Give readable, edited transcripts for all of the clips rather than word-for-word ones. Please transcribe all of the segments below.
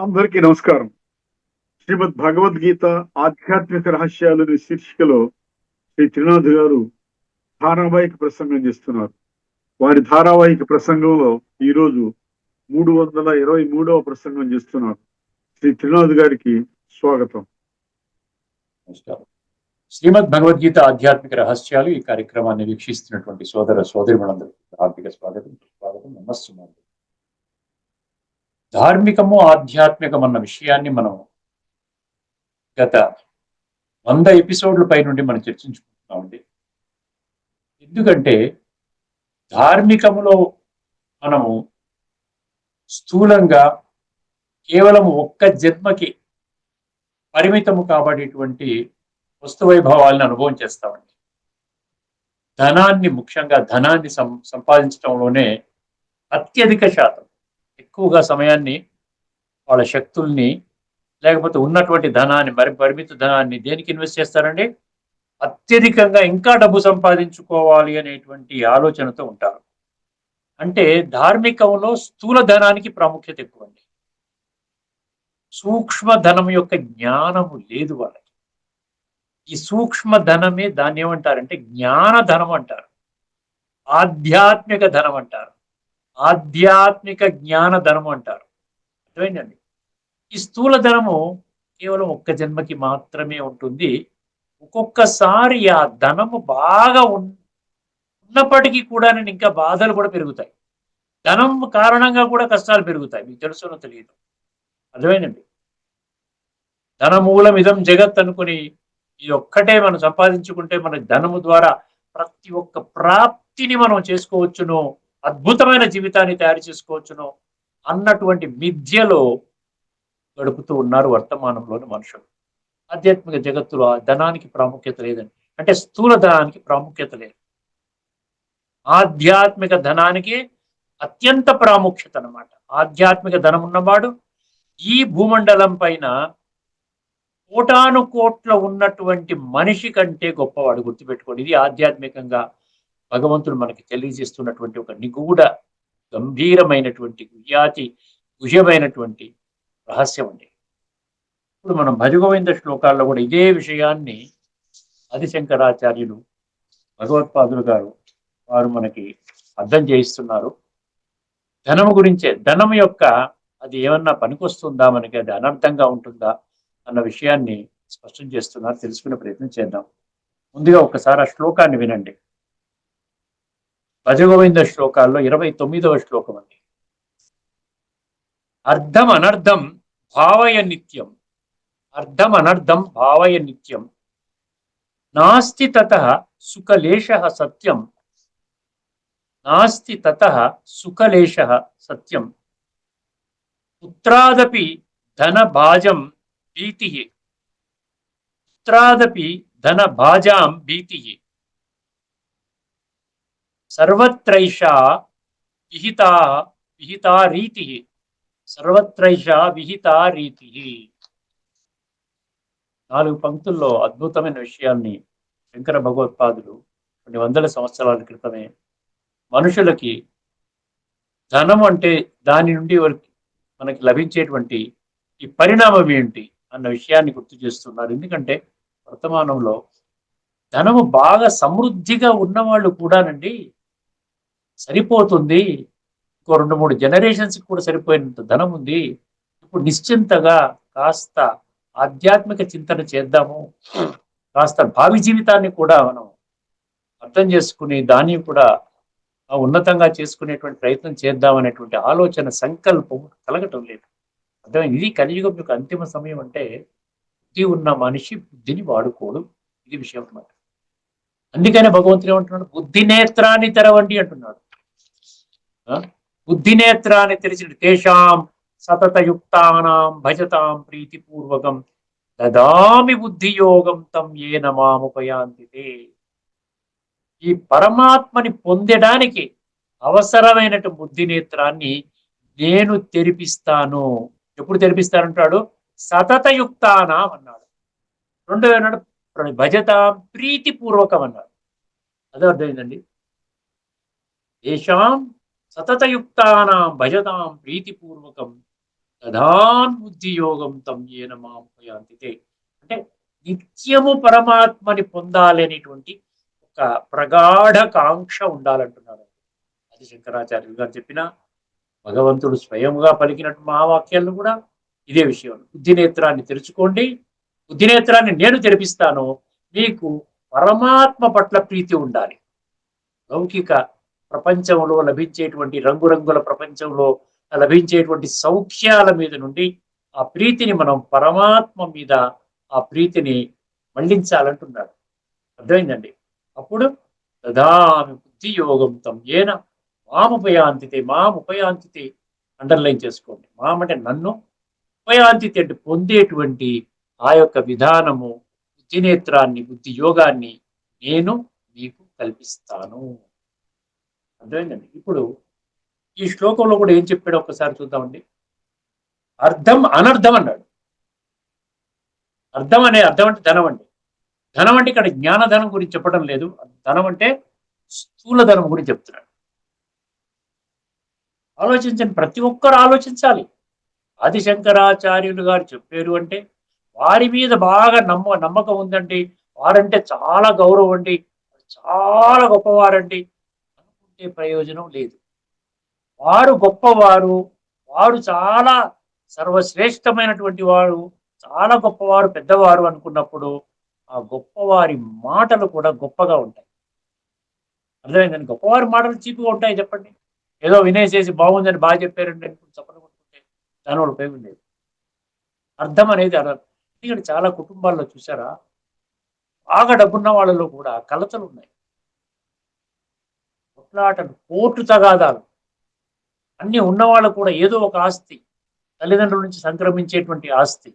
అందరికీ నమస్కారం. శ్రీమద్ భగవద్గీత ఆధ్యాత్మిక రహస్యాలు అనే శీర్షికలో శ్రీ త్రినాథ్ గారు ధారావాహిక ప్రసంగం చేస్తున్నారు. వారి ధారావాహిక ప్రసంగంలో ఈరోజు 323వ ప్రసంగం చేస్తున్నారు. శ్రీ త్రినాథ్ గారికి స్వాగతం. నమస్కారం. శ్రీమద్ భగవద్గీత ఆధ్యాత్మిక రహస్యాలు ఈ కార్యక్రమాన్ని వీక్షిస్తున్నటువంటి సోదర సోదరిమణులందరికీ హార్దిక స్వాగతం నమస్సుమాండి. ధార్మికము ఆధ్యాత్మికం అన్న విషయాన్ని మనం గత 100 ఎపిసోడ్ల పై నుండి మనం చర్చించుకుంటున్నామండి. ఎందుకంటే ధార్మికములో మనము స్థూలంగా కేవలం ఒక్క జన్మకి పరిమితము కాబడేటువంటి వస్తు వైభవాలను అనుభవం చేస్తామండి. ధనాన్ని, ముఖ్యంగా ధనాన్ని సంపాదించడంలోనే అత్యధిక శాతం, ఎక్కువగా సమయాన్ని, వాళ్ళ శక్తుల్ని, లేకపోతే ఉన్నటువంటి ధనాన్ని, పరిమిత ధనాన్ని దేనికి ఇన్వెస్ట్ చేస్తారండి? అత్యధికంగా ఇంకా డబ్బు సంపాదించుకోవాలి అనేటువంటి ఆలోచనతో ఉంటారు. అంటే ధార్మికంలో స్థూల ధనానికి ప్రాముఖ్యత ఎక్కువ అండి. సూక్ష్మ ధనం యొక్క జ్ఞానము లేదు వాళ్ళకి. ఈ సూక్ష్మ ధనమే దాన్ని ఏమంటారంటే జ్ఞాన ధనం అంటారు, ఆధ్యాత్మిక ధనం అంటారు, ఆధ్యాత్మిక జ్ఞాన ధనము అంటారు. అర్థమైందండి? ఈ స్థూల ధనము కేవలం ఒక్క జన్మకి మాత్రమే ఉంటుంది. ఒక్కొక్కసారి ఆ ధనము బాగా ఉన్నప్పటికీ కూడా ఇంకా బాధలు కూడా పెరుగుతాయి. ధనం కారణంగా కూడా కష్టాలు పెరుగుతాయి. మీకు తెలుసునో తెలియదు. అర్థమైందండి? ధనమూలం ఇదం జగత్ అనుకుని ఇది ఒక్కటే మనం సంపాదించుకుంటే మన ధనము ద్వారా ప్రతి ఒక్క ప్రాప్తిని మనం చేసుకోవచ్చును, అద్భుతమైన జీవితాన్ని తయారు చేసుకోవచ్చును అన్నటువంటి మిథ్యలో గడుపుతూ ఉన్నారు వర్తమానంలోని మనుషులు. ఆధ్యాత్మిక జగత్తులో ఆ ధనానికి ప్రాముఖ్యత లేదండి. అంటే స్థూల ధనానికి ప్రాముఖ్యత లేదు, ఆధ్యాత్మిక ధనానికి అత్యంత ప్రాముఖ్యత అన్నమాట. ఆధ్యాత్మిక ధనం ఉన్నవాడు ఈ భూమండలం పైన కోటాను కోట్ల ఉన్నటువంటి మనిషి కంటే గొప్పవాడు. గుర్తుపెట్టుకోండి, ఇది ఆధ్యాత్మికంగా భగవంతుడు మనకి తెలియజేస్తున్నటువంటి ఒక నిగూఢ గంభీరమైనటువంటి గుహ్యమైనటువంటి రహస్యం అండి. ఇప్పుడు మనం భజగోవింద శ్లోకాల్లో కూడా ఇదే విషయాన్ని ఆదిశంకరాచార్యులు భగవత్పాదులు గారు వారు మనకి అర్థం చేయిస్తున్నారు. ధనము గురించే, ధనము యొక్క అది ఏమన్నా పనికొస్తుందా, మనకి అది అనర్థంగా ఉంటుందా అన్న విషయాన్ని స్పష్టం చేస్తున్నారు. తెలుసుకునే ప్రయత్నం చేద్దాం. ముందుగా ఒకసారి ఆ శ్లోకాన్ని వినండి. భజగోవింద శ్లోకాల్లో 29వ శ్లోకం అండి. అర్థం అనర్థం భావయ నిత్యం, అర్థం అనర్థం భావయ నిత్యం, నాస్తి తతః సుఖలేశః సత్యం, నాస్తి తతః సుఖలేశః సత్యం, పుత్రాదపి ధన భాజం భీతి, పుత్రాదపి ధన భాజాం భీతి, సర్వత్రైషా విహితా రీతి, సర్వత్రైషా విహితా రీతి. 4 పంక్తుల్లో అద్భుతమైన విషయాన్ని శంకర భగవత్పాదులు కొన్ని వందల సంవత్సరాల క్రితమే మనుషులకి ధనం అంటే దాని నుండి మనకి లభించేటువంటి ఈ పరిణామం ఏంటి అన్న విషయాన్ని గుర్తు చేస్తున్నారు. ఎందుకంటే వర్తమానంలో ధనము బాగా సమృద్ధిగా ఉన్నవాళ్ళు కూడానండి సరిపోతుంది, ఇంకో 2-3 జనరేషన్స్ కూడా సరిపోయినంత ధనం ఉంది, ఇప్పుడు నిశ్చింతగా కాస్త ఆధ్యాత్మిక చింతన చేద్దాము, కాస్త భావి జీవితాన్ని కూడా మనం అర్థం చేసుకుని దాన్ని కూడా ఉన్నతంగా చేసుకునేటువంటి ప్రయత్నం చేద్దామనేటువంటి ఆలోచన, సంకల్పం కలగటం లేదు. అర్థమైంది? ఇది కలియుగం యొక్క అంతిమ సమయం. అంటే బుద్ధి ఉన్న మనిషి బుద్ధిని వాడుకోడు, ఇది విషయం అన్నమాట. అందుకనే భగవంతుడు ఏమంటున్నాడు? బుద్ధి నేత్రాన్ని తెరవండి అంటున్నాడు. బుద్ధి నేత్రాన్ని తెరిచిన తేషాం సతతయుక్తానాం భజతాం ప్రీతిపూర్వకం దదామి బుద్ధియోగం తం ఏన మాముపయాంతి. ఈ పరమాత్మని పొందడానికి అవసరమైనటువంటి బుద్ధి నేత్రాన్ని నేను తెరిపిస్తాను. ఎప్పుడు తెరిపిస్తానంటాడు? సతతయుక్తానాం అన్నాడు. రెండో అన్నాడు భజతాం ప్రీతిపూర్వకం అన్నాడు. అదే అర్థమైందండి. ఏషాం సతతయుక్తానాం భజతాం ప్రీతిపూర్వకం తదాన్ బుద్ధి యోగం తం ఏన మాముపయాంతి. అంటే నిత్యము పరమాత్మని పొందాలి అనేటువంటి ఒక ప్రగాఢ కాంక్ష ఉండాలంటున్నాడు. అది శంకరాచార్యులు గారు చెప్పిన, భగవంతుడు స్వయంగా పలికినట్టు మహావాక్యాలను కూడా ఇదే విషయం. బుద్ధి నేత్రాన్ని తెరుచుకోండి, బుద్ధి నేత్రాన్ని నేను తెరిపిస్తాను, మీకు పరమాత్మ పట్ల ప్రీతి ఉండాలి. లౌకిక ప్రపంచంలో లభించేటువంటి రంగురంగుల ప్రపంచంలో లభించేటువంటి సౌఖ్యాల మీద నుండి ఆ ప్రీతిని మనం పరమాత్మ మీద ఆ ప్రీతిని మళ్లించాలంటున్నాడు. అర్థమైందండి? అప్పుడు దదామి బుద్ధి యోగం తం ఏన మాముపయాంతితే. మాముపయాంతితే అండర్లైన్ చేసుకోండి. మాం అంటే నన్ను, ఉపయాంతితే అంటే పొందేటువంటి ఆ యొక్క విధానము, బుద్ధి నేత్రాన్ని, బుద్ధి యోగాన్ని నేను మీకు కల్పిస్తాను. అర్థమైందండి? ఇప్పుడు ఈ శ్లోకంలో కూడా ఏం చెప్పాడో ఒకసారి చూద్దామండి. అర్థం అనర్థం అన్నాడు. అర్థం అంటే ధనం అండి. ధనం అంటే ఇక్కడ జ్ఞానధనం గురించి చెప్పడం లేదు. ధనం అంటే స్థూల ధనం గురించి చెప్తున్నాడు. ఆలోచించండి, ప్రతి ఒక్కరు ఆలోచించాలి. ఆదిశంకరాచార్యులు గారు చెప్పారు అంటే వారి మీద బాగా నమ్మకం ఉందండి, వారంటే చాలా గౌరవం అండి, చాలా గొప్పవారండి అనుకుంటే ప్రయోజనం లేదు. వారు గొప్పవారు, వారు చాలా సర్వశ్రేష్టమైనటువంటి వారు, చాలా గొప్పవారు, పెద్దవారు అనుకున్నప్పుడు ఆ గొప్పవారి మాటలు కూడా గొప్పగా ఉంటాయి. అర్థమైందండి? గొప్పవారి మాటలు చీపుగా ఉంటాయి చెప్పండి. ఏదో వినేసేసి బాగుందని బాగా చెప్పారండి అనుకుంటే చప్పట్లు కొట్టుకుంటే దానివల్ల ఉపయోగం లేదు. అర్థం అనేది ఎందుకంటే చాలా కుటుంబాల్లో చూసారా, బాగా డబ్బున్న వాళ్ళలో కూడా కలతలు ఉన్నాయి, కొట్లాటలు, కోర్టు తగాదాలు. అన్ని ఉన్నవాళ్ళు కూడా ఏదో ఒక ఆస్తి, తల్లిదండ్రుల నుంచి సంక్రమించేటువంటి ఆస్తి,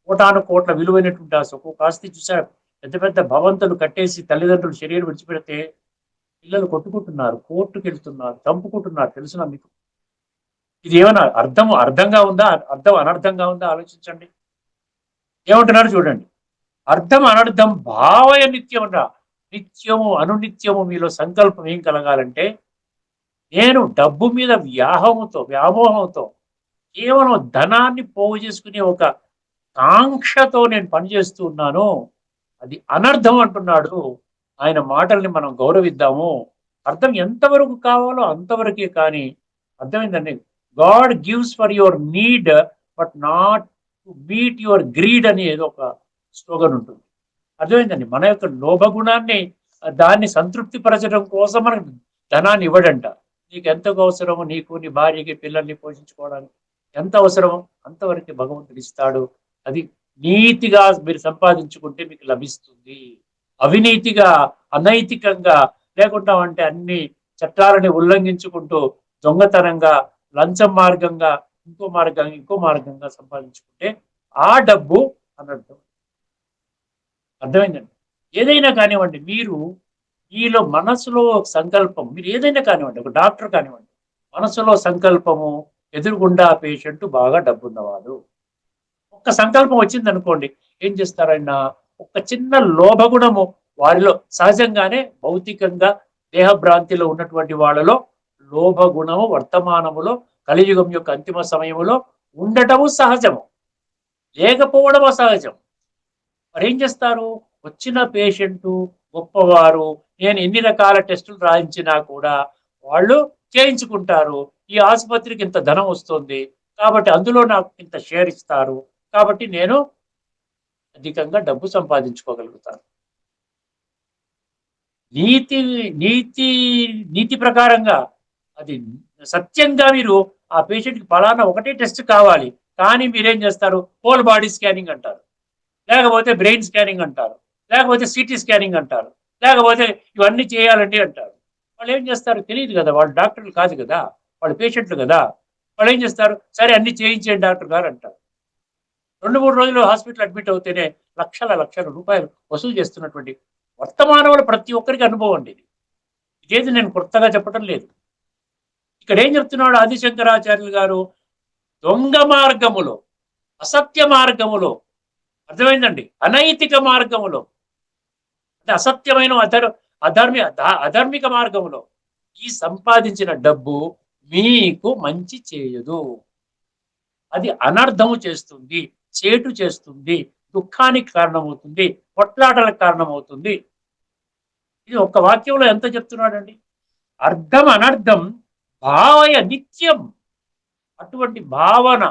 కోటాను కోట్ల విలువైనటువంటి ఆస్తి. ఒక్కొక్క ఆస్తి చూసారు, పెద్ద పెద్ద భవంతులు కట్టేసి తల్లిదండ్రులు శరీరం విడిచిపెడితే పిల్లలు కొట్టుకుంటున్నారు, కోర్టుకు వెళ్తున్నారు, చంపుకుంటున్నారు. తెలుసునా మీకు? ఇది ఏమైనా అర్థంగా ఉందా, అర్థం అనర్థంగా ఉందా? ఆలోచించండి. ఏమంటున్నారు చూడండి. అర్థం అనర్థం భావయ నిత్యం రా. నిత్యము అనునిత్యము మీలో సంకల్పం ఏం కలగాలంటే, నేను డబ్బు మీద వ్యామోహంతో కేవలం ధనాన్ని పోగు చేసుకునే ఒక కాంక్షతో నేను పనిచేస్తూ ఉన్నాను, అది అనర్థం అంటున్నాడు. ఆయన మాటల్ని మనం గౌరవిద్దాము. అర్థం ఎంతవరకు కావాలో అంతవరకే, కానీ అర్థమైందండి? God gives for your need but not to meet your greed అని ఏదో ఒక స్లోగన్ ఉంటుంది. అర్థమైందండి? మన యొక్క లోభగుణాన్ని, దాన్ని సంతృప్తి పరచడం కోసం మనకు ధనాన్ని ఇవ్వడంట. నీకు ఎంత అవసరమో, నీకు, నీ భార్యకి, పిల్లల్ని పోషించుకోవడానికి ఎంత అవసరమో అంతవరకు భగవంతుడు ఇస్తాడు. అది నీతిగా మీరు సంపాదించుకుంటే మీకు లభిస్తుంది. అవినీతిగా, అనైతికంగా లేకుండా అంటే అన్ని చట్టాలని ఉల్లంఘించుకుంటూ దొంగతనంగా, లంచం మార్గంగా, ఇంకో మార్గంగా సంపాదించుకుంటే ఆ డబ్బు అనర్థం. అర్థమైందండి? ఏదైనా కానివ్వండి, మీలో మనసులో సంకల్పం, మీరు ఏదైనా కానివ్వండి, ఒక డాక్టర్ కానివ్వండి, మనసులో సంకల్పము, ఎదురుగుండా పేషెంట్ బాగా డబ్బున్నవాడు, ఒక్క సంకల్పం వచ్చింది అనుకోండి, ఏం చేస్తారు ఆయన? ఒక చిన్న లోభగుణము వారిలో సహజంగానే, భౌతికంగా దేహభ్రాంతిలో ఉన్నటువంటి వాళ్ళలో లోభగుణము వర్తమానములో, కలియుగం యొక్క అంతిమ సమయములో ఉండటము సహజము, లేకపోవడం అసహజం. మరి ఏం చేస్తారు? వచ్చిన పేషెంట్ గొప్పవారు, నేను ఎన్ని రకాల టెస్టులు రాయించినా కూడా వాళ్ళు చేయించుకుంటారు. ఈ ఆసుపత్రికి ఇంత ధనం వస్తుంది కాబట్టి అందులో నాకు ఇంత షేర్ ఇస్తారు, కాబట్టి నేను అధికంగా డబ్బు సంపాదించుకోగలుగుతాను. నీతి నీతి నీతి ప్రకారంగా, అది సత్యంగా మీరు ఆ పేషెంట్కి ఫలానా ఒకటే టెస్ట్ కావాలి, కానీ మీరేం చేస్తారు? హోల్ బాడీ స్కానింగ్ అంటారు, లేకపోతే బ్రెయిన్ స్కానింగ్ అంటారు, లేకపోతే సిటీ స్కానింగ్ అంటారు, లేకపోతే ఇవన్నీ చేయాలండి అంటారు. వాళ్ళు ఏం చేస్తారు? తెలియదు కదా, వాళ్ళు డాక్టర్లు కాదు కదా, వాళ్ళు పేషెంట్లు కదా. వాళ్ళు ఏం చేస్తారు? సరే అన్ని చేయించేయండి డాక్టర్ గారు అంటారు. 2-3 రోజులు హాస్పిటల్ అడ్మిట్ అవుతేనే లక్షల రూపాయలు వసూలు చేస్తున్నటువంటి వర్తమానంలో ప్రతి ఒక్కరికి అనుభవం అండి ఇది. ఇదేది నేను కొత్తగా చెప్పడం లేదు. ఇక్కడ ఏం చెప్తున్నాడు ఆదిశంకరాచార్యులు గారు? దొంగ మార్గములో, అసత్య మార్గములో, అర్థమైందండి, అనైతిక మార్గములో, అంటే అసత్యమైన అధార్మిక మార్గంలో ఈ సంపాదించిన డబ్బు మీకు మంచి చేయదు. అది అనర్థము చేస్తుంది, చేటు చేస్తుంది, దుఃఖానికి కారణమవుతుంది, కొట్లాటలకు కారణమవుతుంది. ఇది ఒక్క వాక్యంలో ఎంత చెప్తున్నాడండి. అర్థం అనర్థం భావయ నిత్యం. అటువంటి భావన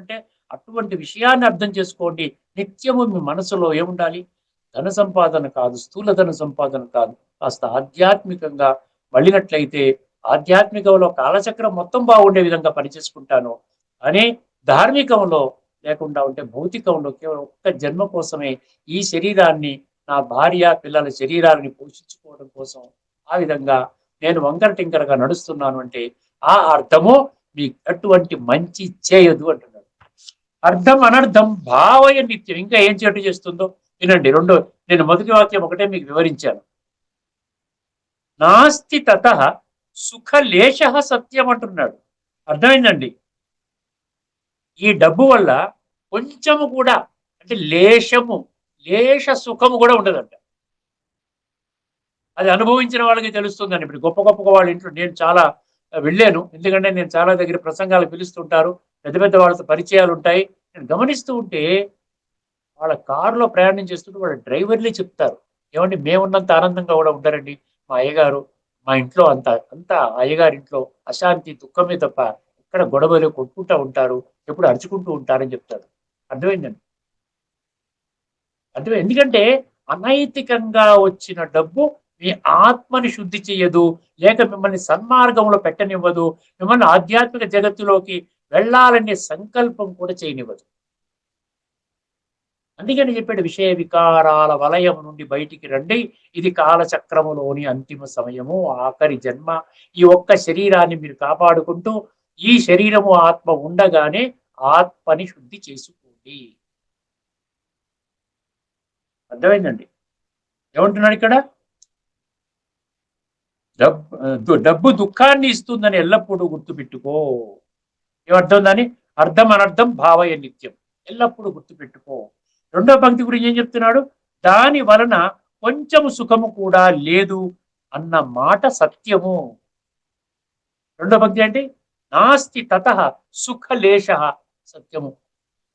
అంటే అటువంటి విషయాన్ని అర్థం చేసుకోండి. నిత్యము మీ మనసులో ఏముండాలి? ధన సంపాదన కాదు, స్థూల ధన సంపాదన కాదు, కాస్త ఆధ్యాత్మికంగా మళ్ళినట్లయితే ఆధ్యాత్మికంలో కాలచక్రం మొత్తం బాగుండే విధంగా పనిచేసుకుంటాను అని, ధార్మికంలో లేకుండా ఉంటే భౌతికంలో కేవలం ఒక్క జన్మ కోసమే ఈ శరీరాన్ని, నా భార్య పిల్లల శరీరాలని పోషించుకోవడం కోసం ఆ విధంగా నేను వంకర టింకరగా నడుస్తున్నాను అంటే ఆ అర్థము మీకు అటువంటి మంచి చేయదు అంటున్నాడు. అర్థం అనర్థం భావయ నిత్యం. ఇంకా ఏం చెట్టు చేస్తుందో వినండి. నేను మొదటి వాక్యం ఒకటే మీకు వివరించాను. నాస్తి తత సుఖలేశ సత్యం అంటున్నాడు. అర్థమైందండి. ఈ డబ్బు వల్ల కొంచెము కూడా, అంటే లేశ సుఖము కూడా ఉండదంట. అది అనుభవించిన వాళ్ళకి తెలుస్తుందండి. ఇప్పుడు గొప్ప గొప్ప వాళ్ళ ఇంట్లో నేను చాలా వెళ్ళాను. ఎందుకంటే నేను చాలా దగ్గర ప్రసంగాలు పిలుస్తుంటారు, పెద్ద పెద్ద వాళ్ళతో పరిచయాలు ఉంటాయి. నేను గమనిస్తూ ఉంటే వాళ్ళ కారులో ప్రయాణం చేస్తుంటే వాళ్ళ డ్రైవర్లే చెప్తారు, ఏమండి మేమున్నంత ఆనందంగా కూడా ఉంటారండి మా అయ్యగారు, మా ఇంట్లో అంత అయ్యగారి ఇంట్లో అశాంతి దుఃఖమే తప్ప ఇక్కడ గొడవలు కొట్టుకుంటూ ఉంటారు, ఎప్పుడు అరుచుకుంటూ ఉంటారని చెప్తారు. అర్థమైందండి. ఎందుకంటే అనైతికంగా వచ్చిన డబ్బు మీ ఆత్మని శుద్ధి చేయదు, లేక మిమ్మల్ని సన్మార్గంలో పెట్టనివ్వదు, మిమ్మల్ని ఆధ్యాత్మిక జగత్తులోకి వెళ్ళాలనే సంకల్పం కూడా చేయనివ్వదు. అందుకని చెప్పాడు, విషయ వికారాల వలయం నుండి బయటికి రండి, ఇది కాలచక్రములోని అంతిమ సమయము, ఆఖరి జన్మ. ఈ ఒక్క శరీరాన్ని మీరు కాపాడుకుంటూ ఈ శరీరము ఆత్మ ఉండగానే ఆత్మని శుద్ధి చేసుకోండి. అర్థమైందండి. ఏమంటున్నాడు ఇక్కడ? డబ్బు దుఃఖాన్ని ఇస్తుందని ఎల్లప్పుడూ గుర్తుపెట్టుకో. ఏమర్థం? అర్థం అనర్థం భావయ నిత్యం, ఎల్లప్పుడూ గుర్తుపెట్టుకో. రెండో పంక్తి గురించి ఏం చెప్తున్నాడు? దాని వలన కొంచెము సుఖము కూడా లేదు అన్న మాట సత్యము. రెండో పంక్తి అంటే నాస్తి తత సుఖ లేశ సత్యము.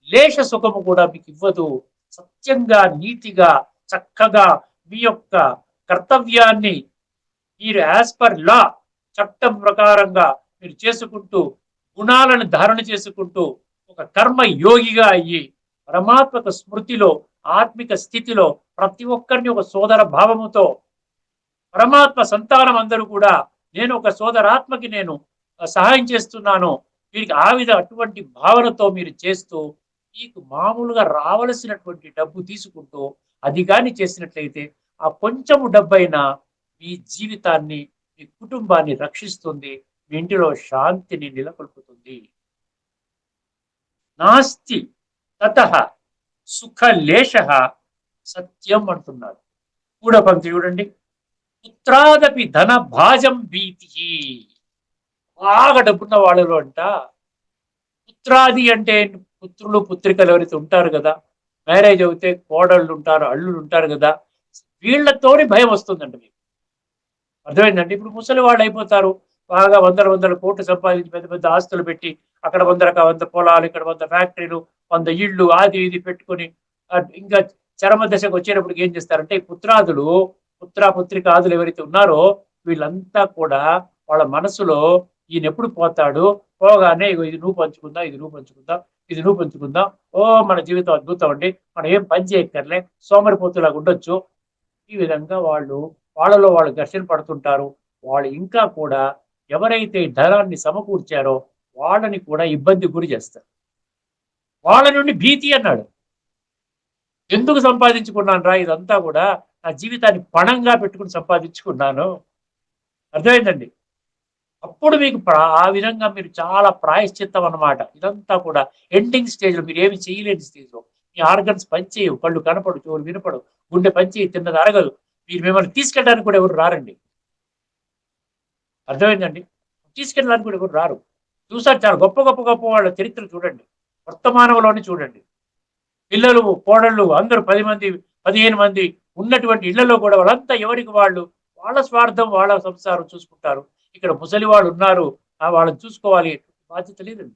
లేశ సుఖము కూడా మీకు ఇవ్వదు. సత్యంగా, నీతిగా, చక్కగా మీ యొక్క కర్తవ్యాన్ని మీరు యాజ్ పర్ లా, చట్టం ప్రకారంగా మీరు చేసుకుంటూ, గుణాలను ధారణ చేసుకుంటూ, ఒక కర్మ యోగిగా అయ్యి పరమాత్మక స్మృతిలో, ఆత్మిక స్థితిలో ప్రతి ఒక్కరిని ఒక సోదర భావముతో, పరమాత్మ సంతానం అందరూ కూడా నేను ఒక సోదరాత్మకి నేను సహాయం చేస్తున్నాను, వీరికి అటువంటి భావనతో మీరు చేస్తూ, మీకు మామూలుగా రావలసినటువంటి డబ్బు తీసుకుంటూ అది కానీ చేసినట్లయితే ఆ కొంచెము డబ్బైనా మీ జీవితాన్ని, మీ కుటుంబాన్ని రక్షిస్తుంది, మీ ఇంటిలో శాంతిని నెలకొల్పుతుంది. నాస్తి తతః సుఖలేశ సత్యం అంటున్నాడు. మూడో పంక్తి చూడండి. పుత్రాదపి ధన భాజం భీతి. బాగా డబ్బున్న వాళ్ళలో అంట పుత్రాది అంటే పుత్రులు పుత్రికలు ఎవరైతే ఉంటారు కదా, మ్యారేజ్ అవుతే కోడళ్ళు ఉంటారు, అల్లులు ఉంటారు కదా, వీళ్ళతోని భయం వస్తుందంట మీకు. అర్థమైందండి. ఇప్పుడు ముసలి వాళ్ళు అయిపోతారు, బాగా వందల కోట్లు సంపాదించి పెద్ద పెద్ద ఆస్తులు పెట్టి అక్కడ 100 పొలాలు, ఇక్కడ 100 ఫ్యాక్టరీలు, 100 ఇళ్ళు, అది ఇది పెట్టుకొని ఇంకా చరమ దశకు వచ్చేటప్పటికి ఏం చేస్తారంటే ఈ పుత్రికాదులు ఎవరైతే ఉన్నారో వీళ్ళంతా కూడా వాళ్ళ మనసులో ఈయన ఎప్పుడు పోతాడు, పోగానే ఇది నువ్వు పంచుకుందాం, ఇది నువ్వు పంచుకుందాం, ఇది నువ్వు పంచుకుందాం, ఓ మన జీవితం అద్భుతం అండి, మనం ఏం పని చేయక్కర్లే, సోమరిపోతులాగా ఉండొచ్చు. ఈ విధంగా వాళ్ళలో వాళ్ళు ఘర్షణ పడుతుంటారు. వాళ్ళు ఇంకా కూడా ఎవరైతే ధనాన్ని సమకూర్చారో వాళ్ళని కూడా ఇబ్బంది గురి చేస్తారు. వాళ్ళ నుండి భీతి అన్నాడు. ఎందుకు సంపాదించుకున్నాను రా ఇదంతా కూడా, నా జీవితాన్ని పణంగా పెట్టుకుని సంపాదించుకున్నాను. అర్థమైందండి. అప్పుడు మీకు ఆ విధంగా మీరు చాలా ప్రాయశ్చిత్తం అన్నమాట. ఇదంతా కూడా ఎండింగ్ స్టేజ్లో, మీరు ఏమి చేయలేని స్టేజ్లో, మీ ఆర్గన్స్ పనిచేయవు, కళ్ళు కనపడు, చెవులు వినపడు, గుండె పనిచేయి, తిన్నది అరగదు, మీరు మిమ్మల్ని తీసుకెళ్ళడానికి కూడా ఎవరు రారండి. అర్థమైందండి. తీసుకెళ్ళడానికి కూడా ఎవరు రారు. చూసారు, చాలా గొప్ప వాళ్ళ చరిత్ర చూడండి, వర్తమానంలోనే చూడండి. పిల్లలు, కోడళ్ళు అందరూ 10 మంది 15 మంది ఉన్నటువంటి ఇళ్లలో కూడా వాళ్ళంతా ఎవరికి వాళ్ళ స్వార్థం, వాళ్ళ సంసారం చూసుకుంటారు. ఇక్కడ ముసలి వాళ్ళు ఉన్నారు, వాళ్ళని చూసుకోవాలి, బాధ్యత లేదండి.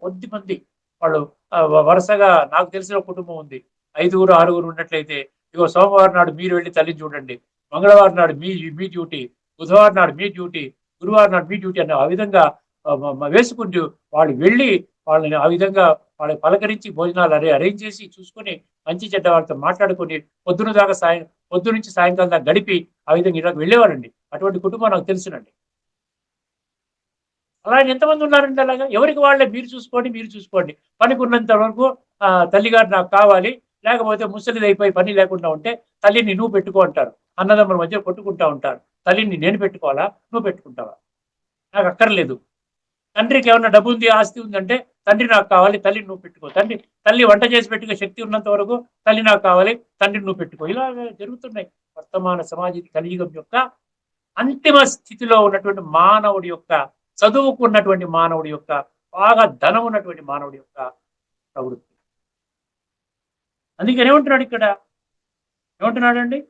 కొద్ది మంది వాళ్ళు వరుసగా నాకు తెలిసిన కుటుంబం ఉంది, 5గురు 6గురు ఉన్నట్లయితే, ఇగో సోమవారం నాడు మీరు వెళ్ళి తల్లిని చూడండి, మంగళవారం నాడు మీ మీ డ్యూటీ, బుధవారం నాడు మీ డ్యూటీ, గురువారం నాడు మీ డ్యూటీ అన్న ఆ విధంగా వేసుకుంటూ వాళ్ళు వెళ్ళి వాళ్ళని ఆ విధంగా వాళ్ళని పలకరించి భోజనాలు అరేంజ్ చేసి చూసుకొని మంచి చెడ్డ వాళ్ళతో మాట్లాడుకొని పొద్దున దాకా పొద్దు నుంచి సాయంకాలం దాకా గడిపి ఆ విధంగా ఇలా వెళ్ళేవారండి. అటువంటి కుటుంబం నాకు తెలుసునండి. అలా ఎంతమంది ఉన్నారండి అలాగా? ఎవరికి వాళ్ళే మీరు చూసుకోండి. పనికి ఉన్నంత వరకు తల్లిగారు నాకు కావాలి, లేకపోతే ముసలిది అయిపోయి పని లేకుండా ఉంటే తల్లిని నువ్వు పెట్టుకో అంటారు. అన్నదమ్ముల మధ్య కొట్టుకుంటా ఉంటారు. తల్లిని నేను పెట్టుకోవాలా, నువ్వు పెట్టుకుంటావా? నాకు అక్కర్లేదు. తండ్రికి ఏమన్నా డబ్బు ఉంది, ఆస్తి ఉందంటే తండ్రి నాకు కావాలి, తల్లిని నువ్వు పెట్టుకో. తల్లి వంట చేసి పెట్టుకునే శక్తి ఉన్నంత వరకు తల్లి నాకు కావాలి, తండ్రిని నువ్వు పెట్టుకో. ఇలా జరుగుతున్నాయి. వర్తమాన సమాజ కలియుగం యొక్క అంతిమ స్థితిలో ఉన్నటువంటి మానవుడి యొక్క, చదువుకున్నటువంటి మానవుడి యొక్క, బాగా ధనం ఉన్నటువంటి మానవుడి యొక్క ప్రవృత్తి. అందుకని ఏమంటున్నాడు ఇక్కడ? ఏమంటున్నాడండి?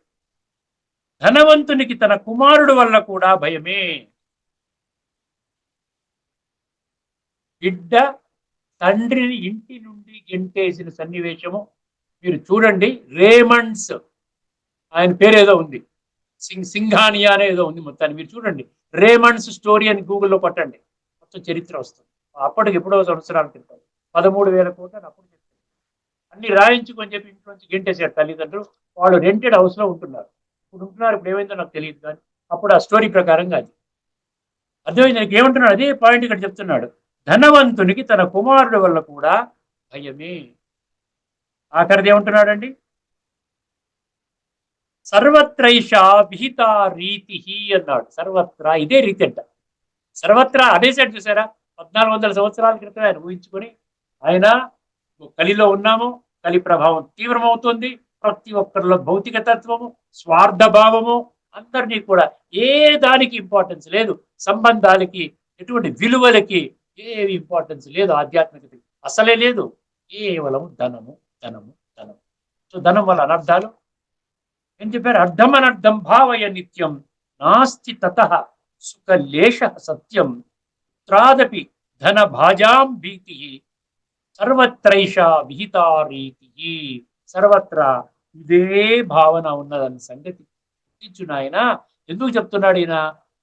ధనవంతునికి తన కుమారుడు వల్ల కూడా భయమే. బిడ్డ తండ్రిని ఇంటి నుండి గెంటేసిన సన్నివేశము మీరు చూడండి. రేమండ్స్ ఆయన పేరు ఏదో ఉంది, సింఘానియా అనే ఏదో ఉంది, మొత్తాన్ని మీరు చూడండి. రేమండ్స్ స్టోరీ అని గూగుల్లో కొట్టండి, మొత్తం చరిత్ర వస్తుంది. అప్పటికి ఎప్పుడో సంవత్సరాల క్రితం 13,000 కోట్లు అని అప్పుడు చెప్పారు. అన్ని రాయించుకొని చెప్పి ఇంట్లో నుంచి గెంటేశారు తల్లిదండ్రులు. వాళ్ళు రెంటెడ్ హౌస్ లో ఉంటున్నారు. ఇప్పుడు ఏమైందో నాకు తెలియదు, కానీ అప్పుడు ఆ స్టోరీ ప్రకారంగా అది అర్థమైంది. నాకు ఏమంటున్నాడు? అదే పాయింట్ ఇక్కడ చెప్తున్నాడు. ధనవంతునికి తన కుమారుడు వల్ల కూడా భయమే. ఆఖరిది ఏమంటున్నాడండి? సర్వత్రైషా విహిత రీతి అన్నాడు. సర్వత్రా ఇదే రీతి అంట. సర్వత్రా అనేసాడు చూసారా? 1400 సంవత్సరాల క్రితం ఆయన ఊహించుకొని, ఆయన కలిలో ఉన్నాము, కలి ప్రభావం తీవ్రమవుతుంది, ప్రతి ఒక్కరిలో భౌతిక తత్వము, స్వార్థ భావము, అందరినీ కూడా ఏ దానికి ఇంపార్టెన్స్ లేదు, సంబంధాలకి ఎటువంటి విలువలకి ఏవి ఇంపార్టెన్స్ లేదు, ఆధ్యాత్మికతకి అసలే లేదు. కేవలం ధనము ధనము ధనము. సో ధనం వల్ల అనర్థాలు ఏం చెప్పారు? అర్థం అనర్థం భావయ నిత్యం నాస్తి తతః సుఖలేశ సత్యం త్రాదపి ధన భాజాం భీతి సర్వత్రైష విహితారీతి. సర్వత్రా ఇదే భావన ఉన్నదన్న సంగతి గుర్తించు నాయన. ఎందుకు చెప్తున్నాడు ఈయన?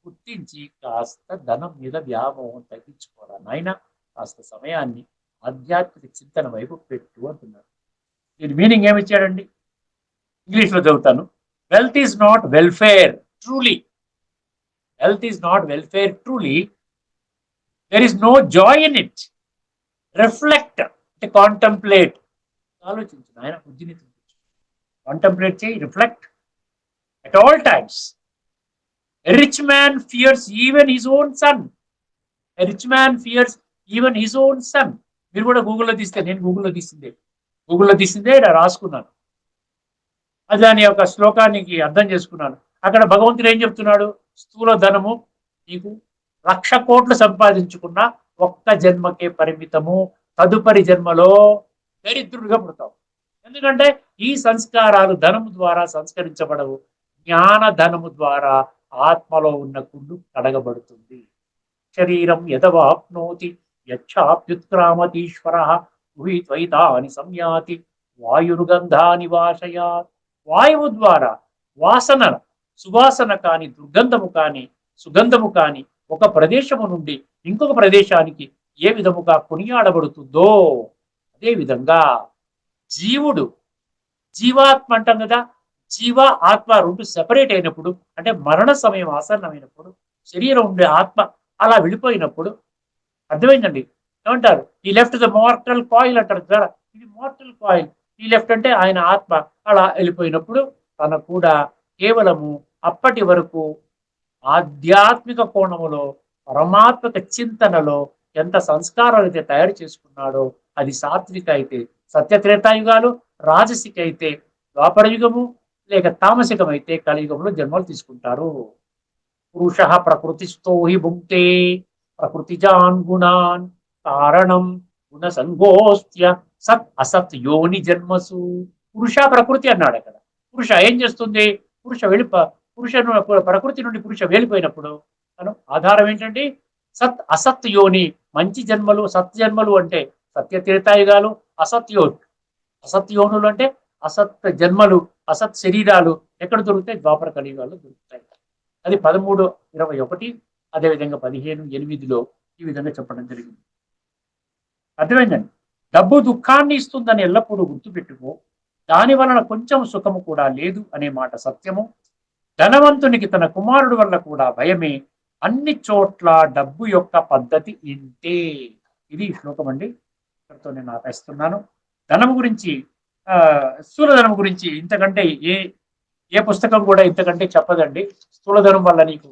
గుర్తించి కాస్త ధనం మీద వ్యామోహం తగ్గించుకోరా నాయన, కాస్త సమయాన్ని ఆధ్యాత్మిక చింతన వైపు పెట్టు అంటున్నాడు. దీని మీనింగ్ ఏమిచ్చాడండి? ఇంగ్లీష్లో చదువుతాను. Wealth is not welfare truly. Wealth is not welfare truly. There is no joy in it. Reflect అంటే కాంటంప్లేట్. ఆలోచించు నాయన, బుద్ధిని కాంటంప్లేట్ చేయి, reflect at all times. A rich man fears even his own son. A rich man fears even his own son. మీరు కూడా గూగుల్లో తీస్తే, నేను గూగుల్లో తీసిందే ఇలా రాసుకున్నాను. అది దాని యొక్క శ్లోకానికి అర్థం చేసుకున్నాను. అక్కడ భగవంతుడు ఏం చెప్తున్నాడు? స్థూల ధనము నీకు 1,00,000 కోట్లు సంపాదించుకున్న ఒక్క జన్మకే పరిమితము. తదుపరి జన్మలో దరిద్రుడిగా పుడతావు. ఎందుకంటే ఈ సంస్కారాలు ధనము ద్వారా సంస్కరించబడవు. జ్ఞాన ధనము ద్వారా ఆత్మలో ఉన్న కుళ్ళు కడగబడుతుంది. శరీరం యదవాప్నోతి యచ్చాప్యుత్క్రామతీశ్వర భువి త్వయితాని సంయాతి వాయుర్గంధాని వాశయాత్. వాయువు ద్వారా వాసన, సువాసన కాని, దుర్గంధము కాని, సుగంధము కాని ఒక ప్రదేశము నుండి ఇంకొక ప్రదేశానికి ఏ విధముగా కొనియాడబడుతుందో అదే విధంగా జీవుడు, జీవాత్మ అంటాం కదా, జీవ ఆత్మ రెండు సెపరేట్ అయినప్పుడు, అంటే మరణ సమయం ఆసన్నమైనప్పుడు, శరీరం ఉండే ఆత్మ అలా వెళ్ళిపోయినప్పుడు, అర్థమైందండి? ఏమంటారు? ఈ లెఫ్ట్ ద మార్టల్ కాయిల్ అంటారు కదా, ఇది మార్టల్ కాయిల్. ఈ లెఫ్ట్ అంటే ఆయన ఆత్మ అలా వెళ్ళిపోయినప్పుడు తన కూడా కేవలము అప్పటి వరకు ఆధ్యాత్మిక కోణములో, పరమాత్మక చింతనలో ఎంత సంస్కారాలు అయితే తయారు చేసుకున్నాడో, అది సాత్విక అయితే సత్యత్రేతాయుగాలు, రాజసిక అయితే ద్వాపర యుగము, లేక తామసికం అయితే కలియుగంలో జన్మలు తీసుకుంటారు. పురుష ప్రకృతిస్థో హి భుంక్తే ప్రకృతిజాన్ గుణాన్ కారణం గుణ సంగోస్త్య సత్ అసత్ యోని జన్మసు. పురుష ప్రకృతి అన్నాడు అక్కడ. పురుష ఏం చేస్తుంది? ప్రకృతి నుండి పురుష వెళ్ళిపోయినప్పుడు తను ఆధారం ఏంటంటే సత్ అసత్ యోని. మంచి జన్మలు, సత్ జన్మలు అంటే సత్యత్రేతాయుగాలు అసత్యోనులు అంటే అసత్ జన్మలు, అసత్ శరీరాలు ఎక్కడ దొరుకుతాయి? ద్వాపర కలియుగాల్లో దొరుకుతాయి. అది 13:21, అదేవిధంగా 15:8లో ఈ విధంగా చెప్పడం జరిగింది. అర్థమైందండి. డబ్బు దుఃఖాన్ని ఇస్తుందని ఎల్లప్పుడూ గుర్తుపెట్టుకో. దాని వలన కొంచెం సుఖము కూడా లేదు అనే మాట సత్యము. ధనవంతునికి తన కుమారుడు వల్ల కూడా భయమే. అన్ని చోట్ల డబ్బు యొక్క పద్ధతి ఇంతే. ఇది శ్లోకం అండి. ఇక్కడితో నేను ఆపేస్తున్నాను. ధనం గురించి స్థూలధనం గురించి ఇంతకంటే ఏ ఏ పుస్తకం కూడా ఇంతకంటే చెప్పదండి. స్థూలధనం వల్ల నీకు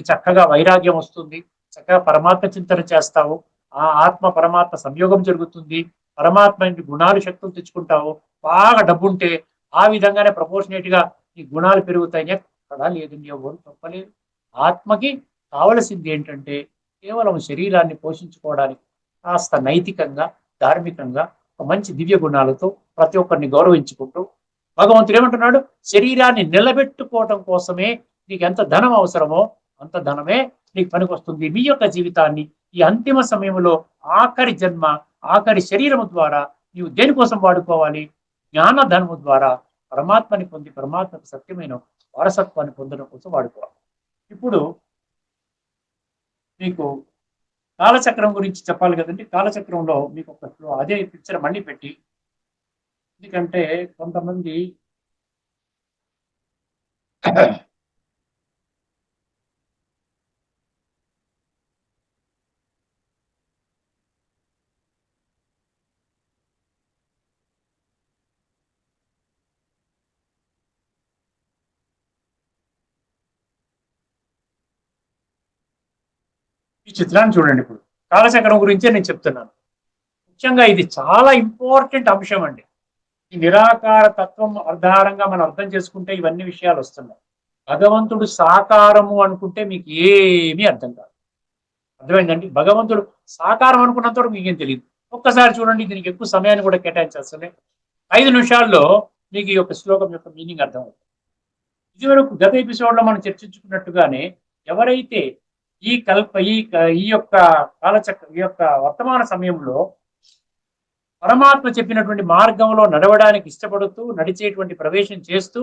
చక్కగా వైరాగ్యం వస్తుంది, చక్కగా పరమాత్మ చింతన చేస్తావు, ఆ ఆత్మ పరమాత్మ సంయోగం జరుగుతుంది, పరమాత్మ గుణాలు శక్తులు తెచ్చుకుంటావు. బాగా డబ్బు ఉంటే ఆ విధంగానే ప్రపోర్షనేట్ గా నీ గుణాలు పెరుగుతాయి. ఎక్కడా లేదండి, ఎవరు తప్పలేదు. ఆత్మకి కావలసింది ఏంటంటే కేవలం శరీరాన్ని పోషించుకోవడానికి కాస్త నైతికంగా, ధార్మికంగా, ఒక మంచి దివ్య గుణాలతో ప్రతి ఒక్కరిని గౌరవించుకుంటూ, భగవంతుడు ఏమంటున్నాడు? శరీరాన్ని నిలబెట్టుకోవటం కోసమే నీకు ఎంత ధనం అవసరమో అంత ధనమే నీకు పనికొస్తుంది. మీ యొక్క జీవితాన్ని ఈ అంతిమ సమయంలో ఆఖరి జన్మ, ఆఖరి శరీరము ద్వారా నీవు దేనికోసం వాడుకోవాలి? జ్ఞాన ధనము ద్వారా పరమాత్మని పొంది పరమాత్మకు సత్యమైన వారసత్వాన్ని పొందడం కోసం వాడుకోవాలి. ఇప్పుడు మీకు కాలచక్రం గురించి చెప్పాలి కదండి. కాలచక్రంలో మీకు ఒక అదే పిక్చర్ మళ్ళీ పెట్టి, ఎందుకంటే కొంతమంది ఈ చిత్రాన్ని చూడండి. ఇప్పుడు కాలచక్రం గురించే నేను చెప్తున్నాను. ముఖ్యంగా ఇది చాలా ఇంపార్టెంట్ అంశం అండి. ఈ నిరాకార తత్వం ఆధారంగా మనం అర్థం చేసుకుంటే ఇవన్నీ విషయాలు వస్తున్నాయి. భగవంతుడు సాకారము అనుకుంటే మీకు ఏమీ అర్థం కాదు. అర్థమైందండి? భగవంతుడు సాకారం అనుకున్నంత మీకేం తెలియదు. ఒక్కసారి చూడండి, దీనికి ఎక్కువ సమయాన్ని కూడా కేటాయించాల్సిందే. 5 నిమిషాల్లో మీకు ఈ యొక్క శ్లోకం యొక్క మీనింగ్ అర్థమవుతుంది. ఇదివరకు గత ఎపిసోడ్లో మనం చర్చించుకున్నట్టుగానే ఎవరైతే ఈ యొక్క కాలచక్ర ఈ యొక్క వర్తమాన సమయంలో పరమాత్మ చెప్పినటువంటి మార్గంలో నడవడానికి ఇష్టపడుతూ నడిచేటువంటి ప్రవేశం చేస్తూ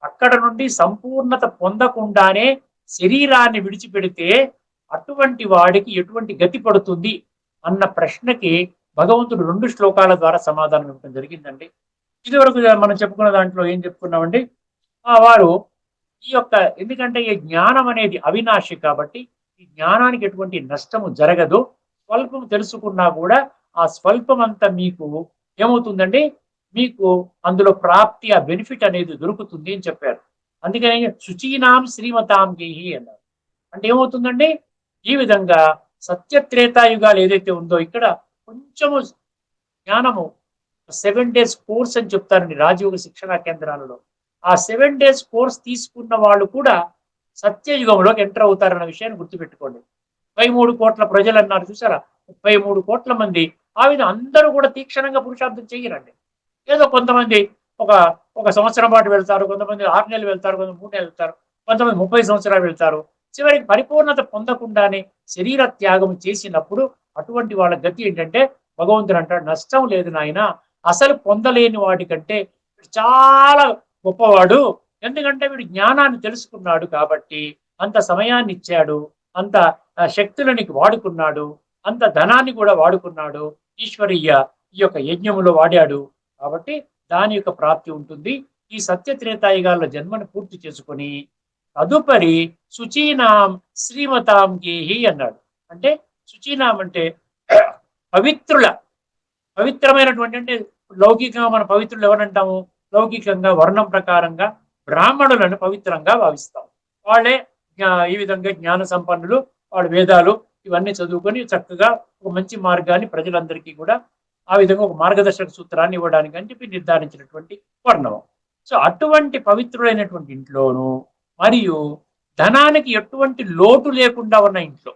అక్కడ నుండి సంపూర్ణత పొందకుండానే శరీరాన్ని విడిచిపెడితే అటువంటి వాడికి ఎటువంటి గతి పడుతుంది అన్న ప్రశ్నకి భగవంతుడు 2 శ్లోకాల ద్వారా సమాధానం ఇవ్వడం జరిగిందండి. ఇదివరకు మనం చెప్పుకున్న దాంట్లో ఏం చెప్పుకున్నామండి? వారు ఈ యొక్క, ఎందుకంటే ఈ జ్ఞానం అనేది అవినాశి కాబట్టి ఈ జ్ఞానానికి ఎటువంటి నష్టము జరగదు. స్వల్పం తెలుసుకున్నా కూడా ఆ స్వల్పం అంతా మీకు ఏమవుతుందండి? మీకు అందులో ప్రాప్తి, ఆ బెనిఫిట్ అనేది దొరుకుతుంది అని చెప్పారు. అందుకని శుచీనాం శ్రీమతాం గేహి అన్నారు. అంటే ఏమవుతుందండి? ఈ విధంగా సత్యత్రేతాయుగాలు ఏదైతే ఉందో ఇక్కడ కొంచెము జ్ఞానము 7 days కోర్స్ అని చెప్తారండి రాజయోగ శిక్షణా కేంద్రాలలో. ఆ 7 days కోర్స్ తీసుకున్న వాళ్ళు కూడా సత్యయుగంలోకి ఎంటర్ అవుతారన్న విషయాన్ని గుర్తుపెట్టుకోండి. 33 కోట్ల ప్రజలు అన్నారు చూసారా? 33 కోట్ల మంది. ఆ విధంగా అందరూ కూడా తీక్షణంగా పురుషార్థం చేయరండి. ఏదో కొంతమంది ఒక సంవత్సరం పాటు వెళ్తారు, కొంతమంది 6 నెలలు వెళ్తారు, కొంతమంది 3 నెలలు వెళ్తారు, కొంతమంది 30 సంవత్సరాలు వెళ్తారు. చివరికి పరిపూర్ణత పొందకుండానే శరీర త్యాగం చేసినప్పుడు అటువంటి వాళ్ళ గతి ఏంటంటే భగవంతుడు అంటాడు, నష్టం లేదు నాయన, అసలు పొందలేని వాడి కంటే చాలా గొప్పవాడు. ఎందుకంటే వీడు జ్ఞానాన్ని తెలుసుకున్నాడు కాబట్టి అంత సమయాన్ని ఇచ్చాడు, అంత శక్తులని వాడుకున్నాడు, అంత ధనాన్ని కూడా వాడుకున్నాడు, ఈశ్వరీయ ఈ యొక్క యజ్ఞములో వాడాడు కాబట్టి దాని యొక్క ప్రాప్తి ఉంటుంది. ఈ సత్యత్రేతాయుగాల జన్మను పూర్తి చేసుకొని తదుపరి శుచీనాం శ్రీమతాం గేహి అన్నాడు. అంటే శుచీనాం అంటే పవిత్రమైనటువంటి, అంటే లౌకికంగా మన పవిత్రులు ఎవరంటాము? లౌకికంగా వర్ణం ప్రకారంగా బ్రాహ్మణులను పవిత్రంగా భావిస్తాం. వాళ్ళే ఈ విధంగా జ్ఞాన సంపన్నులు, వాళ్ళు వేదాలు ఇవన్నీ చదువుకొని చక్కగా ఒక మంచి మార్గాన్ని ప్రజలందరికీ కూడా ఆ విధంగా ఒక మార్గదర్శక సూత్రాన్ని ఇవ్వడానికి అని చెప్పి నిర్ధారించినటువంటి వర్ణం. సో అటువంటి పవిత్రులైనటువంటి ఇంట్లోనూ మరియు ధనానికి ఎటువంటి లోటు లేకుండా ఉన్న ఇంట్లో,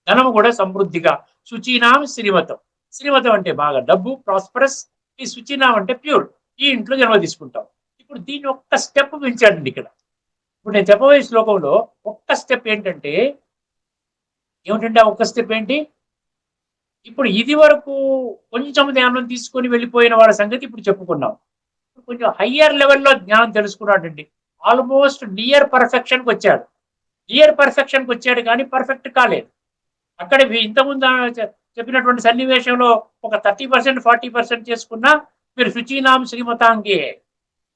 ధనము కూడా సమృద్ధిగా, శుచీనాం శ్రీమతం. శ్రీమతం అంటే బాగా డబ్బు, ప్రాస్పరస్. ఈ శుచీనాం అంటే ప్యూర్. ఈ ఇంట్లో జన్మ తీసుకుంటాం. ఇప్పుడు దీన్ని ఒక్క స్టెప్ పెంచాడండి ఇక్కడ. ఇప్పుడు నేను చెప్పబోయే శ్లోకంలో ఒక్క స్టెప్ ఏంటంటే, ఏమిటంటే ఒక్క స్టెప్ ఏంటి? ఇప్పుడు ఇది వరకు కొంచెం జ్ఞానం తీసుకొని వెళ్ళిపోయిన వాళ్ళ సంగతి ఇప్పుడు చెప్పుకున్నాం. కొంచెం హయ్యర్ లెవెల్‌లో జ్ఞానం తెలుసుకున్నాడండి. ఆల్మోస్ట్ నియర్ పర్ఫెక్షన్‌కి వచ్చాడు. నియర్ పర్ఫెక్షన్‌కి వచ్చాడు కానీ పర్ఫెక్ట్ కాలేదు. అక్కడ ఇంతకుముందు చెప్పినటువంటి సన్నివేశంలో ఒక 30% 40% చేసుకున్నా మీరు శుచీనాం శ్రీమతాంగే.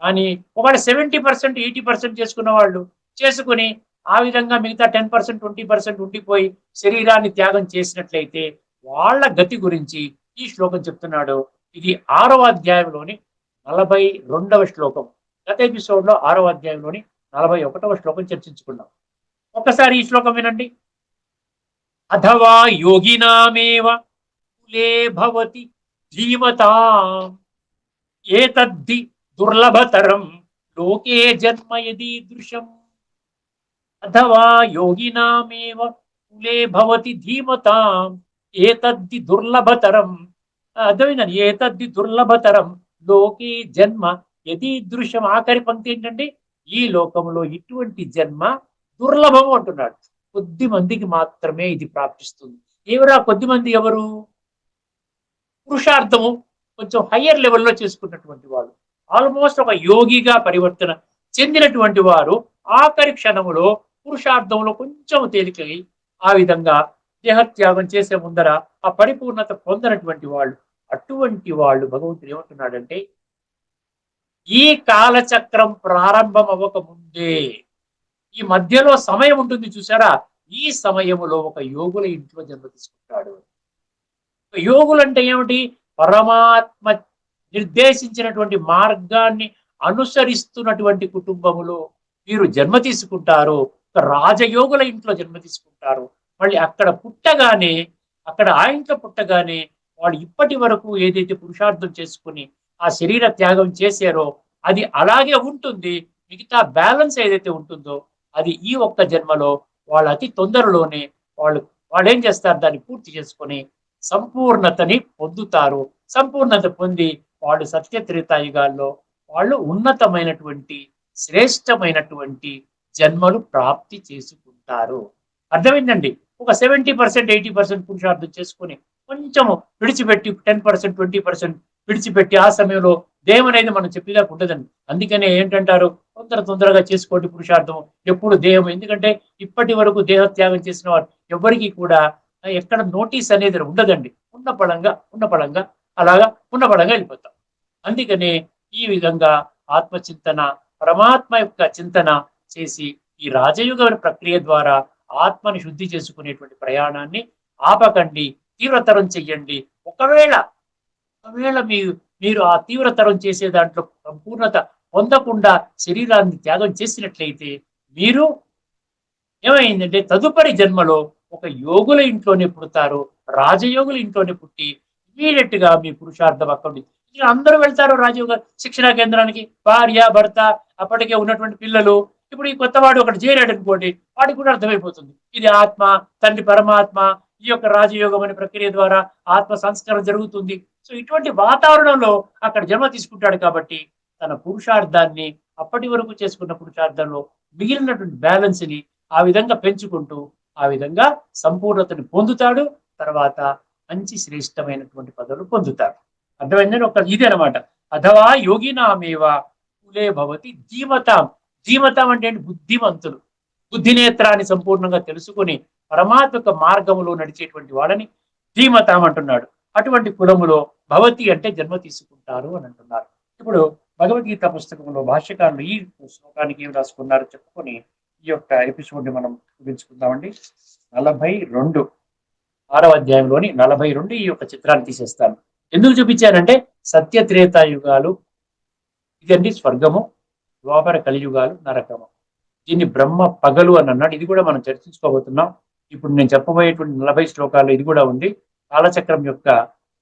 కానీ ఒకవేళ 70% 80% చేసుకున్న వాళ్ళు చేసుకుని ఆ విధంగా మిగతా 10% 20% ఉండిపోయి శరీరాన్ని త్యాగం చేసినట్లయితే వాళ్ళ గతి గురించి ఈ శ్లోకం చెప్తున్నాడు. ఇది 6వ అధ్యాయంలోని 42వ శ్లోకం. గత ఎపిసోడ్ లో 6వ అధ్యాయంలోని 41వ శ్లోకం చర్చించుకున్నాం. ఒక్కసారి ఈ శ్లోకం వినండి. అథవా యోగినామేవ కులే భవతి ధీమతాం ఏతద్ధి దుర్లభతరం లోకే జన్మ యదీదృశం. అథవా యోగినామేవ కులే భవతి ధీమతాం ఏతద్ధి దుర్లభతరం. అర్థమైందండి. ఏతద్ధి దుర్లభతరం లోకే జన్మ యదీదృశం. ఆఖరి పంక్తి ఏంటంటే ఈ లోకంలో ఇటువంటి జన్మ దుర్లభం అంటున్నాడు. కొద్ది మందికి మాత్రమే ఇది ప్రాప్తిస్తుంది. ఎవరా కొద్ది మంది? ఎవరు? పురుషార్థము కొంచెం హయ్యర్ లెవెల్లో చేసుకున్నటువంటి వాడు, ఆల్మోస్ట్ ఒక యోగిగా పరివర్తన చెందినటువంటి వారు ఆఖరి క్షణములో పురుషార్థంలో కొంచెం తేలికై ఆ విధంగా దేహత్యాగం చేసే ముందర ఆ పరిపూర్ణత పొందినటువంటి వాళ్ళు, అటువంటి వాళ్ళు భగవంతుడు ఏమంటున్నాడంటే ఈ కాలచక్రం ప్రారంభం అవ్వక ముందే, ఈ మధ్యలో సమయం ఉంటుంది చూసారా, ఈ సమయములో ఒక యోగుల ఇంట్లో జన్మ తీసుకుంటాడు. యోగులు అంటే ఏమిటి? పరమాత్మ నిర్దేశించినటువంటి మార్గాన్ని అనుసరిస్తున్నటువంటి కుటుంబములో మీరు జన్మ తీసుకుంటారు. రాజయోగుల ఇంట్లో జన్మ తీసుకుంటారు. మళ్ళీ అక్కడ పుట్టగానే, అక్కడ ఆ ఇంట్లో పుట్టగానే వాళ్ళు ఇప్పటి వరకు ఏదైతే పురుషార్థం చేసుకుని ఆ శరీర త్యాగం చేశారో అది అలాగే ఉంటుంది. మిగతా బ్యాలెన్స్ ఏదైతే ఉంటుందో అది ఈ ఒక్క జన్మలో వాళ్ళు అతి తొందరలోనే వాళ్ళు ఏం చేస్తారు, దాన్ని పూర్తి చేసుకొని సంపూర్ణతని పొందుతారు. సంపూర్ణత పొంది వాళ్ళు సత్యత్రేతాయుగాల్లో వాళ్ళు ఉన్నతమైనటువంటి శ్రేష్టమైనటువంటి జన్మలు ప్రాప్తి చేసుకుంటారు. అర్థమైందండి. ఒక 70% 80% పురుషార్థం చేసుకుని కొంచెము విడిచిపెట్టి 10% 20% విడిచిపెట్టి ఆ సమయంలో దేహం అనేది మనం చెప్పేదాకా ఉండదండి. అందుకనే ఏంటంటారు, తొందరగా చేసుకోండి పురుషార్థం, ఎప్పుడు దేహం. ఎందుకంటే ఇప్పటి వరకు దేహత్యాగం చేసిన వారు ఎవరికి కూడా ఎక్కడ నోటీస్ అనేది ఉండదండి. ఉన్న పడంగా అలాగా ఉన్న పడంగా వెళ్ళిపోతాం. అందుకనే ఈ విధంగా ఆత్మచింతన, పరమాత్మ యొక్క చింతన చేసి ఈ రాజయుగ ప్రక్రియ ద్వారా ఆత్మని శుద్ధి చేసుకునేటువంటి ప్రయాణాన్ని ఆపకండి, తీవ్రతరం చెయ్యండి. ఒకవేళ మీరు ఆ తీవ్రతరం చేసే దాంట్లో సంపూర్ణత పొందకుండా శరీరాన్ని త్యాగం చేసినట్లయితే మీరు ఏమైందంటే తదుపరి జన్మలో ఒక యోగుల ఇంట్లోనే పుడతారు. రాజయోగుల ఇంట్లోనే పుట్టి ఇమీడియట్ గా మీ పురుషార్థం అక్కడి అందరూ వెళ్తారు రాజయోగ శిక్షణా కేంద్రానికి. భార్య, భర్త, అప్పటికే ఉన్నటువంటి పిల్లలు. ఇప్పుడు ఈ కొత్తవాడు ఒకటి చేరాడు అనుకోండి, వాడికి కూడా అర్థమైపోతుంది ఇది ఆత్మ, తండ్రి పరమాత్మ, ఈ యొక్క రాజయోగం అనే ప్రక్రియ ద్వారా ఆత్మ సంస్కారం జరుగుతుంది. సో ఇటువంటి వాతావరణంలో అక్కడ జన్మ తీసుకుంటాడు. కాబట్టి తన పురుషార్థాన్ని అప్పటి వరకు చేసుకున్న పురుషార్థంలో మిగిలినటువంటి బ్యాలెన్స్ ని ఆ విధంగా పెంచుకుంటూ ఆ విధంగా సంపూర్ణతను పొందుతాడు. తర్వాత మంచి శ్రేష్టమైనటువంటి పదవులు పొందుతాడు. అర్థమైందని ఒక ఇది అనమాట. అథవా యోగినామేవ కులే భవతి ధీమతాం. ధీమతాం అంటే బుద్ధిమంతులు, బుద్ధినేత్రాన్ని సంపూర్ణంగా తెలుసుకుని పరమాత్మక మార్గములో నడిచేటువంటి వాళ్ళని ధీమతాం అంటున్నాడు. అటువంటి కులములో భవతి అంటే జన్మ తీసుకుంటారు అని అంటున్నారు. ఇప్పుడు భగవద్గీత పుస్తకంలో భాష్యకారులు ఈ శ్లోకానికి ఏం రాసుకున్నారో చెప్పుకొని ఈ యొక్క ఎపిసోడ్ ని మనం ముగించుకుందామండి. 42 6వ అధ్యాయంలోని 42 ఈ యొక్క చిత్రాన్ని తీసేస్తాను. ఎందుకు చూపించానంటే సత్యత్రేతాయుగాలు ఇదండి స్వర్గము, ద్వాపర కలియుగాలు నరకము. దీన్ని బ్రహ్మ పగలు అని అన్నాడు. ఇది కూడా మనం చర్చించుకోబోతున్నాం. ఇప్పుడు నేను చెప్పబోయేటువంటి 40 శ్లోకాలు ఇది కూడా ఉంది. కాలచక్రం యొక్క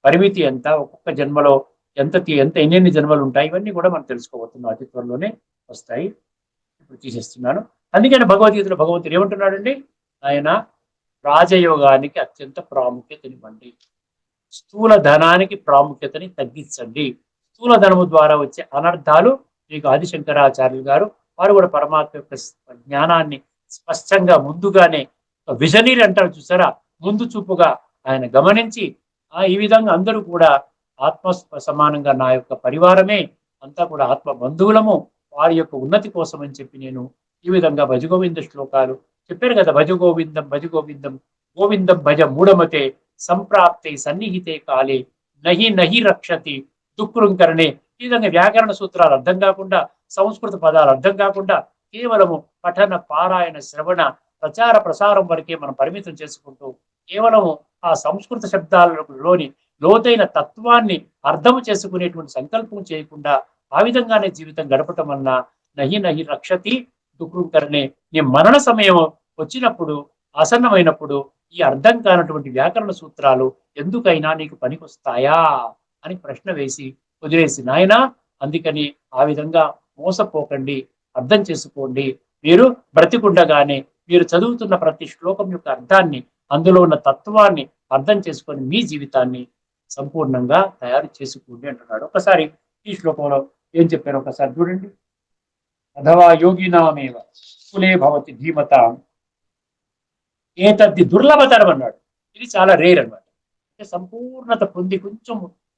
పరిమితి ఎంత, ఒక్కొక్క జన్మలో ఎన్ని జన్మలు ఉంటాయి, ఇవన్నీ కూడా మనం తెలుసుకోబోతున్నాం. అతి త్వరలోనే వస్తాయి. ఇప్పుడు తీసేస్తున్నాను. అందుకని భగవద్గీతలో భగవంతుడు ఏమంటున్నాడండి, ఆయన రాజయోగానికి అత్యంత ప్రాముఖ్యతనివ్వండి, స్థూల ధనానికి ప్రాముఖ్యతని తగ్గించండి. స్థూల ధనము ద్వారా వచ్చే అనర్థాలు మీకు ఆదిశంకరాచార్యులు గారు వారు కూడా పరమాత్మ యొక్క జ్ఞానాన్ని స్పష్టంగా ముందుగానే విజనీర్ అంటారు చూసారా, ముందు చూపుగా ఆయన గమనించి ఈ విధంగా అందరూ కూడా ఆత్మ సమానంగా నా యొక్క పరివారమే, అంతా కూడా ఆత్మ బంధువులము, వారి యొక్క ఉన్నతి కోసం అని చెప్పి నేను ఈ విధంగా భజగోవింద శ్లోకాలు చెప్పారు కదా. భజగోవిందం భజగోవిందం గోవిందం భజ మూఢమతే సంప్రాప్తే సన్నిహితే కాలే నహి నహి రక్షతి దుఃఖృంకరణే. ఈ విధంగా వ్యాకరణ సూత్రాలు అర్థం కాకుండా, సంస్కృత పదాలు అర్థం కాకుండా, కేవలము పఠన పారాయణ శ్రవణ ప్రచార ప్రసారం వరకే మనం పరిమితం చేసుకుంటూ, కేవలము ఆ సంస్కృత శబ్దాలలోని లోతైన తత్వాన్ని అర్థం చేసుకునేటువంటి సంకల్పం చేయకుండా ఆ విధంగానే జీవితం గడపటం వలన నహి నహి రక్షతి దుఃఖృంకరణే. నీ మరణ సమయం వచ్చినప్పుడు, ఆసన్నమైనప్పుడు ఈ అర్థం కానటువంటి వ్యాకరణ సూత్రాలు ఎందుకైనా నీకు పనికొస్తాయా అని ప్రశ్న వేసి వదిలేసి, నాయనా అందుకని ఆ విధంగా మోసపోకండి, అర్థం చేసుకోండి. మీరు బ్రతికుండగానే మీరు చదువుతున్న ప్రతి శ్లోకం యొక్క అర్థాన్ని, అందులో ఉన్న తత్వాన్ని అర్థం చేసుకొని మీ జీవితాన్ని సంపూర్ణంగా తయారు చేసుకోండి అంటున్నాడు. ఒకసారి ఈ శ్లోకంలో ఏం చెప్పారు ఒకసారి చూడండి. అథవా యోగినామేవ కులే భవతి ధీమత ఏతద్ది దుర్లభతరం అన్నాడు. ఇది చాలా రేర్ అన్నమాట. అంటే సంపూర్ణత పొంది కొంచెం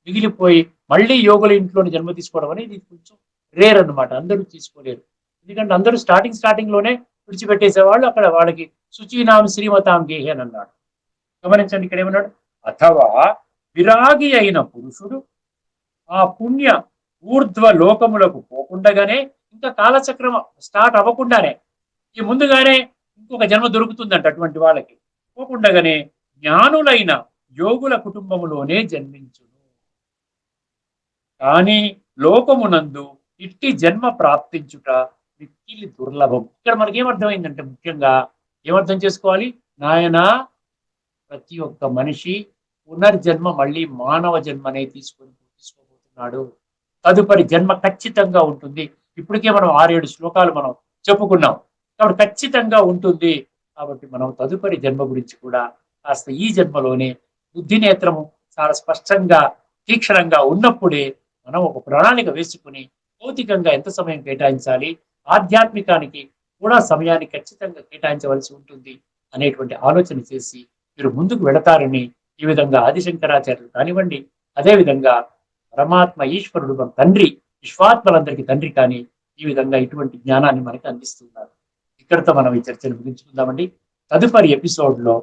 మిగిలిపోయి మళ్ళీ యోగుల ఇంట్లోని జన్మ తీసుకోవడం అనేది కొంచెం రేర్ అన్నమాట. అందరూ తీసుకోలేరు. ఎందుకంటే అందరూ స్టార్టింగ్ లోనే విడిచిపెట్టేసేవాళ్ళు. అక్కడ వాళ్ళకి శుచీనాం శ్రీమతాం గేహి అని అన్నాడు. గమనించండి, ఇక్కడ ఏమన్నాడు, అథవా విరాగి అయిన పురుషుడు ఆ పుణ్య ఊర్ధ్వ లోకములకు పోకుండగానే, ఇంకా కాలచక్రం స్టార్ట్ అవ్వకుండానే, ఈ ముందుగానే ఇంకొక జన్మ దొరుకుతుందంట అటువంటి వాళ్ళకి. పోకుండగానే జ్ఞానులైన యోగుల కుటుంబములోనే జన్మించును. కానీ లోకమునందు ఇట్టి జన్మ ప్రాప్తించుట మిక్కిలి దుర్లభం. ఇక్కడ మనకి ఏమర్థమైందంటే, ముఖ్యంగా ఏమర్థం చేసుకోవాలి, నాయన ప్రతి ఒక్క మనిషి పునర్జన్మ మళ్ళీ మానవ జన్మనే తీసుకోబోతున్నాడు. తదుపరి జన్మ ఖచ్చితంగా ఉంటుంది. ఇప్పటికే మనం 6-7 శ్లోకాలు మనం చెప్పుకున్నాం. కాబట్టి ఖచ్చితంగా ఉంటుంది. కాబట్టి మనం తదుపరి జన్మ గురించి కూడా కాస్త ఈ జన్మలోనే బుద్ధి నేత్రము చాలా స్పష్టంగా తీక్షణంగా ఉన్నప్పుడే మనం ఒక ప్రణాళిక వేసుకుని భౌతికంగా ఎంత సమయం కేటాయించాలి, ఆధ్యాత్మికానికి కూడా సమయాన్ని ఖచ్చితంగా కేటాయించవలసి ఉంటుంది అనేటువంటి ఆలోచన చేసి మీరు ముందుకు వెళతారని ఈ విధంగా ఆదిశంకరాచార్యులు కానివ్వండి, అదేవిధంగా పరమాత్మ ఈశ్వరుడు మన తండ్రి, విశ్వాత్మలందరికీ తండ్రి కానీ ఈ విధంగా ఇటువంటి జ్ఞానాన్ని మనకి అందిస్తున్నారు. ఇక్కడితో మనం ఈ చర్చను ముగించుకుందామండి. తదుపరి ఎపిసోడ్ లో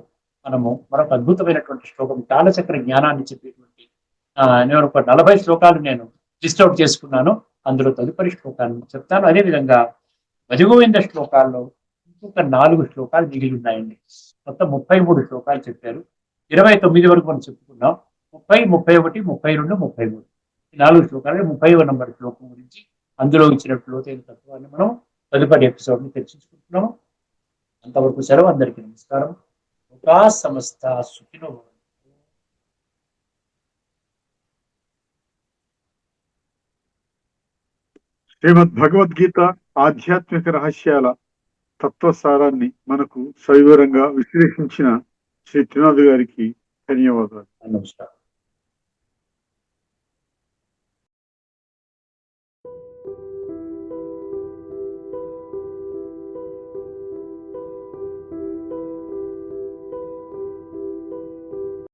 మనము మరొక అద్భుతమైనటువంటి శ్లోకం, కాలచక్ర జ్ఞానాన్ని చెప్పేటువంటి నేను ఒక 40 శ్లోకాలు నేను లిస్ట్ అవుట్ చేసుకున్నాను. అందులో తదుపరి శ్లోకాన్ని చెప్తాను. అదేవిధంగా భజగోవింద శ్లోకాల్లో ఇంకొక 4 శ్లోకాలు మిగిలి ఉన్నాయండి. మొత్తం 33 శ్లోకాలు చెప్పారు. 29 వరకు మనం చెప్పుకున్నాం. 30, 31, 32, 33 ఈ 4 శ్లోకాలు. 30వ నంబర్ శ్లోకం గురించి అందులో ఇచ్చినట్లు లోతైన తత్వాన్ని మనం తదుపరి ఎపిసోడ్ ని చర్చించుకుంటున్నాము. అంతవరకు సెలవు. అందరికీ నమస్కారం. లోకా సమస్త సుఖినో భవంతు. శ్రీమద్ భగవద్గీత ఆధ్యాత్మిక రహస్యాల తత్వసారాన్ని మనకు సవివరంగా విశ్లేషించిన శ్రీ త్రినాథ్ గారికి ధన్యవాదాలు. నమస్కారం.